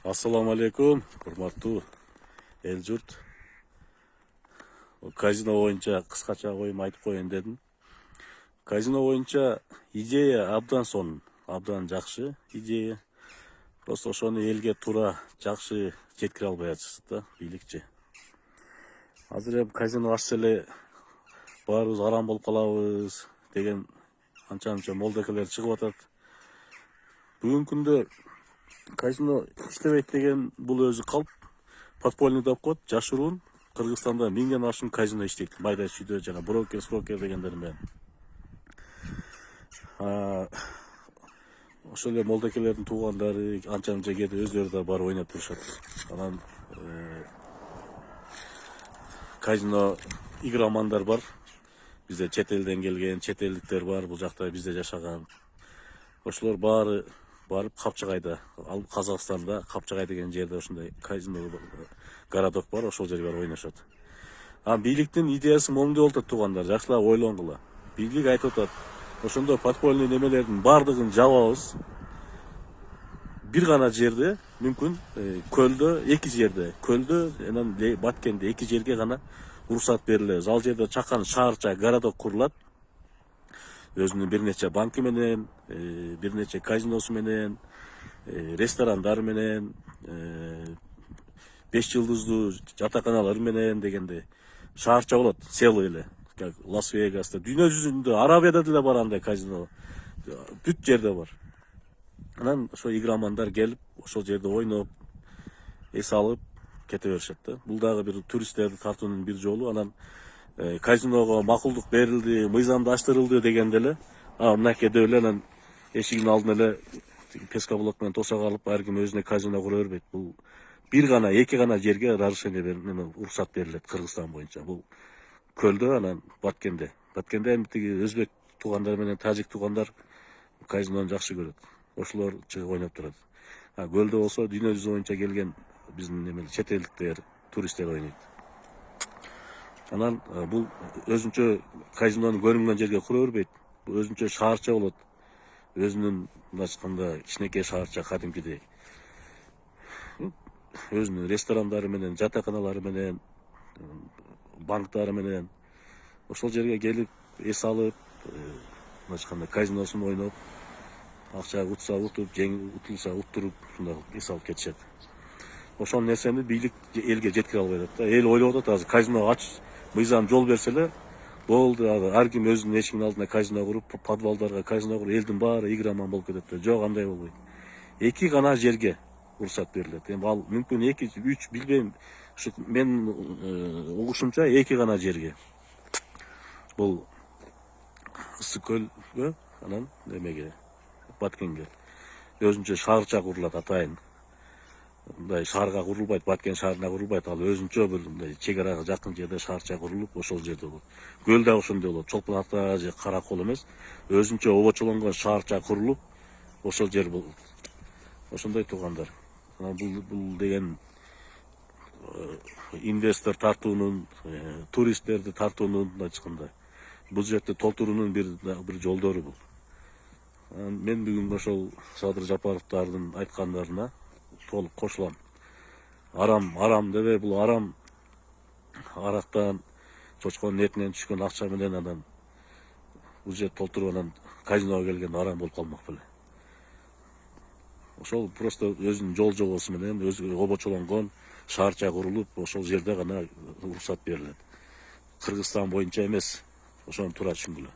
Assalamu alaikum, hurmattуу эл журт. Казино боюнча кыскача коюм айтып коеюн дедим. Казино боюнча идея абдан сонун, абдан жакшы идея. Просто ошону элге туура жакшы жеткире албай атышат да бийликчи. Азыр эми казино ачса эле баарыбыз арам болуп калабыз деген анча молдокелер чыгып атат. Бүгүнкү күндө казино иштебейт деген бул өзү калп, подпольный деп коет, жашыруун. Кыргызстанда 1000ден ашуун казино иштейт. Майда чүйдө жана брокер дегендер менен. Ошол эле молдокелердин туугандары анча кээде өздөрү да барып ойноп турушат. Анан казино игромандар бар. Бизде чет элден келген, чет элдиктер бар, бул жакта бизде жашаган. Ошолор баары барып Капчагайда, ал Казакстанда Капчагай деген жерде ошондой казино городок бар, ошол жерге барып ойношот. Бийликтин идеясы момундай болуп атат туугандар, жакшылап ойлонгула. Бийлик айтып атат, ошондой подпольный немелердин баардыгын жабабыз. Бир гана жерде, мүмкүн көлдө, эки жерде, көлдө анан Баткенде эки жерге гана уруксат берилет. Ал жерде чакан шаарча городок курулат. Өзүнүн бир нече банкы менен, бир нече казиносу менен, ресторандары менен, 5 жылдыздуу жатаканалары менен дегенде шаарча болот, село эле. Лас-Вегаста, дүйнө жүзүндө, Арабияда деле бар андай казино. Бүт жерде бар. Анан ошо игромандар келип, ошол жерде ойноп, эс алып кете беришет да. Бул дагы бир туристтерди тартуунун бир жолу. Анан казиного макулдук берилди, мыйзамдаштырылды дегенде эле, мынакей деп эле анан эшигинин алдына эле пескоблок менен тосок алып, ар ким өзүнө казино кура бербейт. Бул бир гана, эки гана жерге разрешение уруксат берилет Кыргызстан боюнча. Бул көлдө, анан Баткенде. Баткенде эми тиги өзбек туугандар менен тажик туугандар казинону жакшы көрөт. Ошолор чыгып ойноп турат. Көлдө болсо дүйнө жүзү боюнча келген биздин немелер, чет элдиктер, туристтер ойнойт. Анан бул өзүнчө казинону көрүнгөн жерге кура бербейт. Бул өзүнчө шаарча болот. Өзүнүн мындайча айтканда кичинекей шаарча кадимкидей. Өзүнүн ресторандары менен, жатаканалары менен, банктары менен ошол жерге келип, эс алып, мындайча айтканда казиносун ойноп, акча утса утуп, утулса уттуруп, ушундай эс алып кетишет. Ошол нерсени бийлик элге жеткире албай атат да. Эл ойлоп атат, азыр казино ач, мыйзам жол берсе эле болду, ар ким өзүнүн эшигинин алдына казино куруп, подвалдарга казино куруп, элдин баары игроман болуп кетет да. Жок, андай болбойт. Эки гана жерге уруксат берилет. Эми ал мүмкүн 2-3 билбейм. Ушу мен угушумча эки гана жерге. Бул Ысык көлгө, анан немеге, Баткенге. Өзүнчө шаарча курулат атайын. Мындай шаарга курулбайт, Баткен шаарына курулбайт, ал өзүнчө бир мындай чек арага жакын жерде шаарча курулуп, ошол жерде болот. Көл да ошондой болот. Чолпон Ата же Каракол эмес, өзүнчө обочолонгон шаарча курулуп, ошол жер болот. Ошондой туугандар. Бул деген инвестор тартуунун, туристтерди тартуунун, мындайча айтканда, бюджетти толтуруунун бир жолдору бул. Мен бүгүн ошол Садыр Жапаровдардын айткандарына толук кошулам. Арам дебей, бул арам арактан, чочконун этинен түшкөн акча менен анан бюджет толтуруп анан казиного келген арам болуп калмак беле. Ошол просто өзүнүн жол жобосу менен өзү обочолонгон шаарча курулуп, ошол жерде гана уруксат берилет. Кыргызстан боюнча эмес, ошону туура түшүнгүлө.